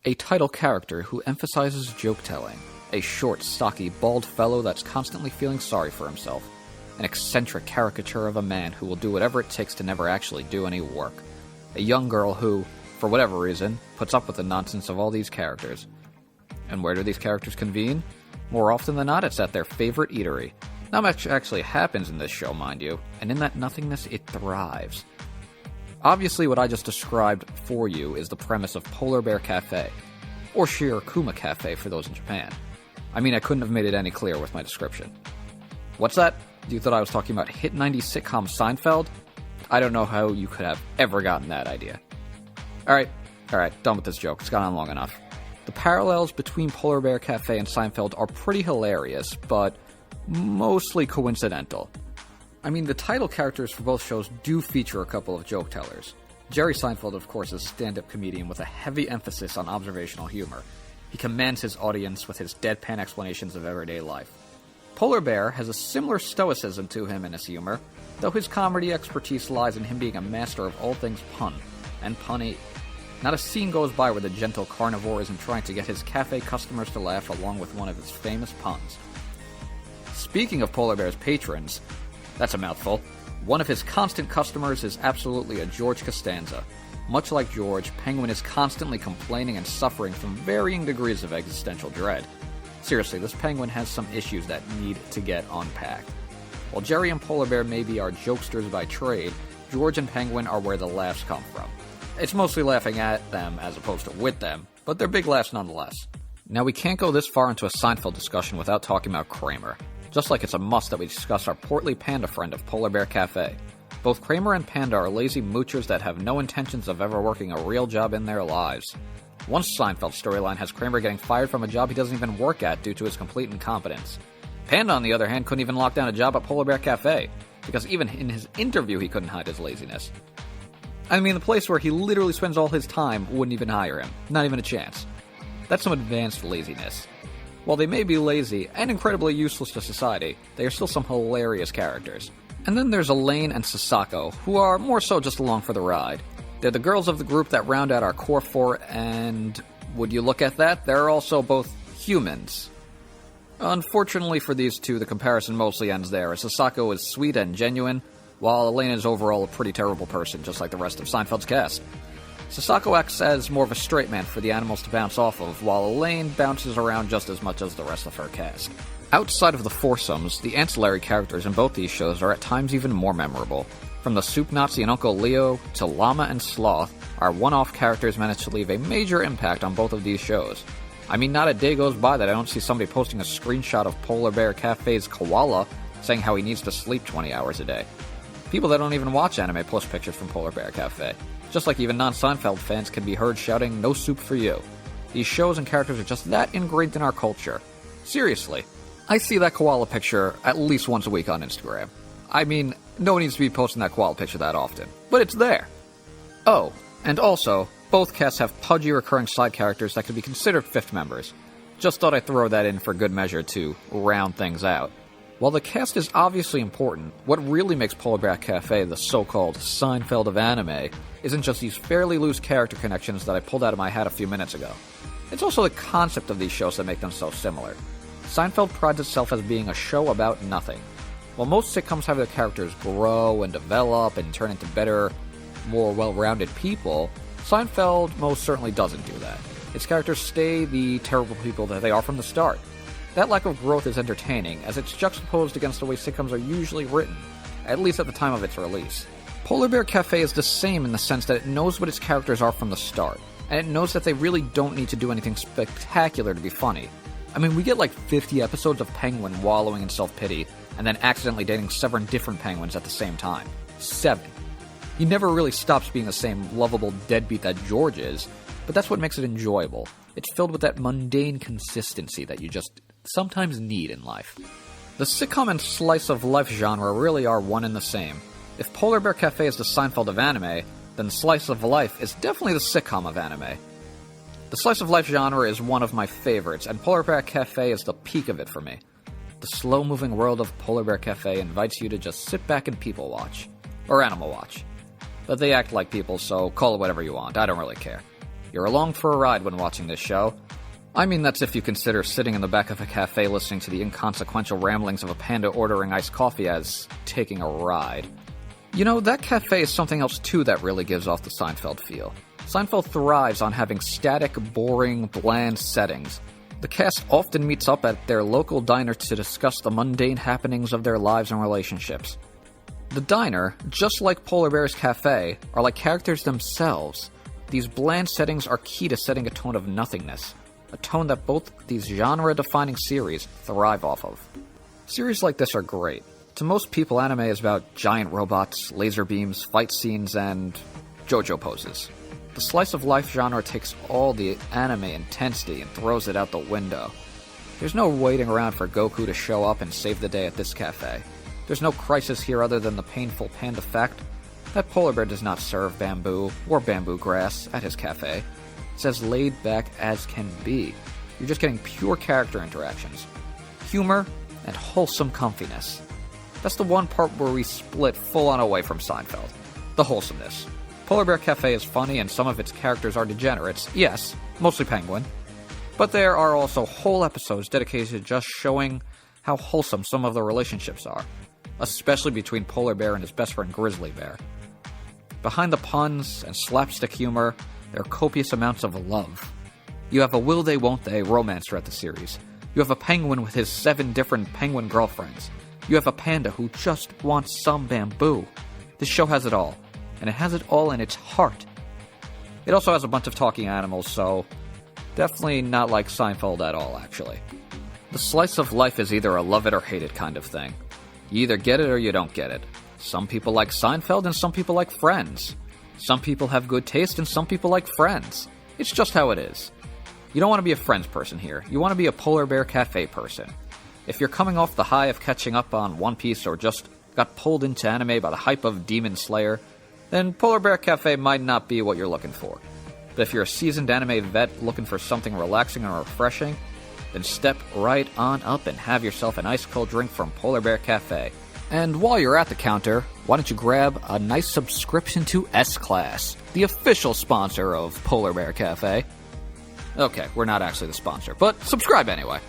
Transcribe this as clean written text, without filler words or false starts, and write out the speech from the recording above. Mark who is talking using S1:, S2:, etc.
S1: A title character who emphasizes joke-telling. A short, stocky, bald fellow that's constantly feeling sorry for himself. An eccentric caricature of a man who will do whatever it takes to never actually do any work. A young girl who, for whatever reason, puts up with the nonsense of all these characters. And where do these characters convene? More often than not, it's at their favorite eatery. Not much actually happens in this show, mind you, and in that nothingness, it thrives. Obviously, what I just described for you is the premise of Polar Bear Cafe, or Shirokuma Cafe for those in Japan. I mean, I couldn't have made it any clearer with my description. What's that? You thought I was talking about hit 90s sitcom Seinfeld? I don't know how you could have ever gotten that idea. Alright, done with this joke. It's gone on long enough. The parallels between Polar Bear Cafe and Seinfeld are pretty hilarious, but mostly coincidental. I mean, the title characters for both shows do feature a couple of joke tellers. Jerry Seinfeld, of course, is a stand-up comedian with a heavy emphasis on observational humor. He commands his audience with his deadpan explanations of everyday life. Polar Bear has a similar stoicism to him in his humor, though his comedy expertise lies in him being a master of all things pun, and punny. Not a scene goes by where the gentle carnivore isn't trying to get his cafe customers to laugh along with one of his famous puns. Speaking of Polar Bear's patrons, that's a mouthful. One of his constant customers is absolutely a George Costanza. Much like George, Penguin is constantly complaining and suffering from varying degrees of existential dread. Seriously, this penguin has some issues that need to get unpacked. While Jerry and Polar Bear maybe are jokesters by trade, George and Penguin are where the laughs come from. It's mostly laughing at them as opposed to with them, but they're big laughs nonetheless. Now, we can't go this far into a Seinfeld discussion without talking about Kramer. Just like it's a must that we discuss our portly panda friend of Polar Bear Cafe. Both Kramer and Panda are lazy moochers that have no intentions of ever working a real job in their lives. One Seinfeld storyline has Kramer getting fired from a job he doesn't even work at due to his complete incompetence. Panda, on the other hand, couldn't even lock down a job at Polar Bear Cafe, because even in his interview he couldn't hide his laziness. I mean, the place where he literally spends all his time wouldn't even hire him. Not even a chance. That's some advanced laziness. While they may be lazy and incredibly useless to society, they are still some hilarious characters. And then there's Elaine and Sasako, who are more so just along for the ride. They're the girls of the group that round out our core four, and would you look at that, they're also both humans. Unfortunately for these two, the comparison mostly ends there, as Sasako is sweet and genuine, while Elaine is overall a pretty terrible person, just like the rest of Seinfeld's cast. Sasako acts as more of a straight man for the animals to bounce off of, while Elaine bounces around just as much as the rest of her cast. Outside of the foursomes, the ancillary characters in both these shows are at times even more memorable. From the Soup Nazi and Uncle Leo to Llama and Sloth, our one-off characters manage to leave a major impact on both of these shows. I mean, not a day goes by that I don't see somebody posting a screenshot of Polar Bear Cafe's koala saying how he needs to sleep 20 hours a day. People that don't even watch anime post pictures from Polar Bear Cafe. Just like even non-Seinfeld fans can be heard shouting, "No soup for you." These shows and characters are just that ingrained in our culture. Seriously. I see that koala picture at least once a week on Instagram. I mean, no one needs to be posting that koala picture that often, but it's there. Oh, and also, both casts have pudgy recurring side characters that could be considered fifth members. Just thought I'd throw that in for good measure to round things out. While the cast is obviously important, what really makes Polar Bear Cafe the so-called Seinfeld of Anime isn't just these fairly loose character connections that I pulled out of my hat a few minutes ago. It's also the concept of these shows that make them so similar. Seinfeld prides itself as being a show about nothing. While most sitcoms have their characters grow and develop and turn into better, more well-rounded people, Seinfeld most certainly doesn't do that. Its characters stay the terrible people that they are from the start. That lack of growth is entertaining, as it's juxtaposed against the way sitcoms are usually written, at least at the time of its release. Polar Bear Cafe is the same in the sense that it knows what its characters are from the start, and it knows that they really don't need to do anything spectacular to be funny. I mean, we get like 50 episodes of Penguin wallowing in self-pity, and then accidentally dating 7 different penguins at the same time. 7. He never really stops being the same lovable deadbeat that George is, but that's what makes it enjoyable. It's filled with that mundane consistency that you just sometimes need in life. The sitcom and slice-of-life genre really are one and the same. If Polar Bear Cafe is the Seinfeld of anime, then Slice of Life is definitely the sitcom of anime. The slice-of-life genre is one of my favorites, and Polar Bear Cafe is the peak of it for me. The slow-moving world of Polar Bear Cafe invites you to just sit back and people watch. Or animal watch. But they act like people, so call it whatever you want, I don't really care. You're along for a ride when watching this show. I mean, that's if you consider sitting in the back of a cafe listening to the inconsequential ramblings of a panda ordering iced coffee as taking a ride. You know, that cafe is something else too that really gives off the Seinfeld feel. Seinfeld thrives on having static, boring, bland settings. The cast often meets up at their local diner to discuss the mundane happenings of their lives and relationships. The diner, just like Polar Bear's cafe, are like characters themselves. These bland settings are key to setting a tone of nothingness, a tone that both these genre-defining series thrive off of. Series like this are great. To most people, anime is about giant robots, laser beams, fight scenes, and JoJo poses. The slice-of-life genre takes all the anime intensity and throws it out the window. There's no waiting around for Goku to show up and save the day at this cafe. There's no crisis here other than the painful panda fact that Polar Bear does not serve bamboo or bamboo grass at his cafe. It's as laid back as can be. You're just getting pure character interactions, humor, and wholesome comfiness. That's the one part where we split full-on away from Seinfeld. The wholesomeness. Polar Bear Cafe is funny and some of its characters are degenerates, yes, mostly Penguin, but there are also whole episodes dedicated to just showing how wholesome some of the relationships are, especially between Polar Bear and his best friend Grizzly Bear. Behind the puns and slapstick humor, there are copious amounts of love. You have a will they won't they romance throughout the series. You have a penguin with his 7 different penguin girlfriends. You have a panda who just wants some bamboo. This show has it all, and it has it all in its heart. It also has a bunch of talking animals, so definitely not like Seinfeld at all, actually. The slice of life is either a love it or hate it kind of thing. You either get it or you don't get it. Some people like Seinfeld and some people like Friends. Some people have good taste and some people like Friends. It's just how it is. You don't want to be a Friends person here. You want to be a Polar Bear Cafe person. If you're coming off the high of catching up on One Piece or just got pulled into anime by the hype of Demon Slayer, then Polar Bear Cafe might not be what you're looking for. But if you're a seasoned anime vet looking for something relaxing and refreshing, then step right on up and have yourself an ice-cold drink from Polar Bear Cafe. And while you're at the counter, why don't you grab a nice subscription to S-Class, the official sponsor of Polar Bear Cafe. Okay, we're not actually the sponsor, but subscribe anyway.